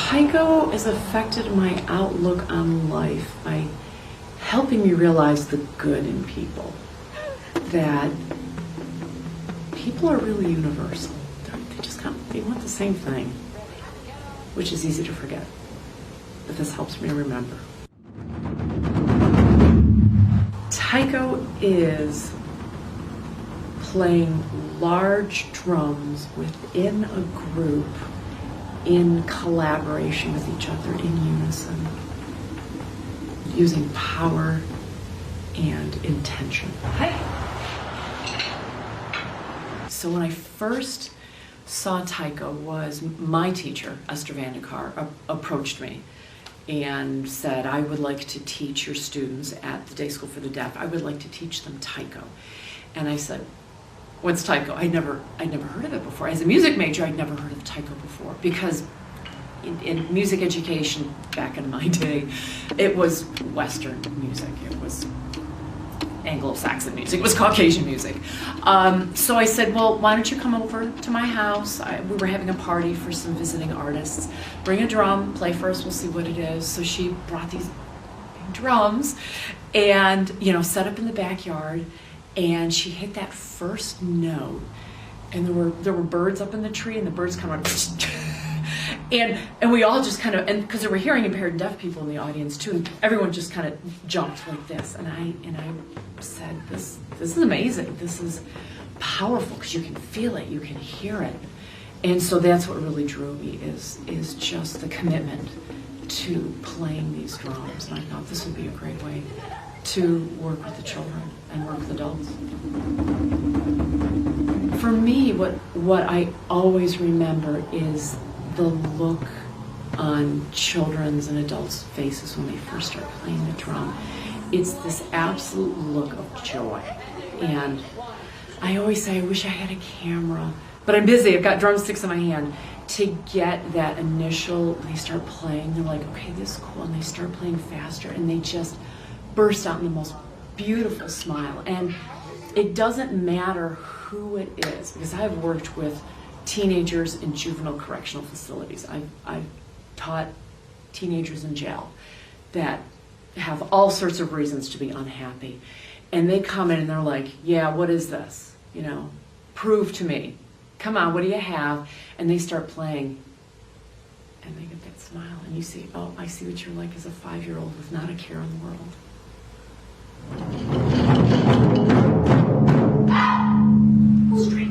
Taiko has affected my outlook on life by helping me realize the good in people. That people are really universal. They just they want the same thing, which is easy to forget. But this helps me remember. Taiko is playing large drums within a group in collaboration with each other, in unison, using power and intention. So when I first saw Taiko, was my teacher, Esther Vandekar, approached me and said, I would like to teach your students at the Day School for the Deaf, I would like to teach them Taiko. And I said, what's Taiko? I'd never heard of it before. As a music major, I'd never heard of Taiko before, because in music education back in my day, it was Western music. It was Anglo-Saxon music. It was Caucasian music. So I said, well, why don't you come over to my house? We were having a party for some visiting artists. Bring a drum, play first, we'll see what it is. So she brought these drums and, set up in the backyard, and she hit that first note, and there were birds up in the tree, and the birds kind of and we all just kind of, and because there were hearing impaired and deaf people in the audience too, and everyone just kind of jumped like this, and I said, this is amazing, this is powerful, because you can feel it, you can hear it. And so that's what really drew me, is just the commitment to playing these drums. And I thought this would be a great way to work with the children and work with adults. For me, what I always remember is the look on children's and adults' faces when they first start playing the drum. It's this absolute look of joy. And I always say, I wish I had a camera, but I'm busy, I've got drumsticks in my hand, to get that initial, they start playing, they're like, okay, this is cool, and they start playing faster, and they just burst out in the most beautiful smile. And it doesn't matter who it is, because I've worked with teenagers in juvenile correctional facilities. I've taught teenagers in jail that have all sorts of reasons to be unhappy. And they come in and they're like, yeah, what is this? Prove to me. Come on, what do you have? And they start playing, and they get that smile, and you see, oh, I see what you're like as a 5-year-old with not a care in the world. Straight.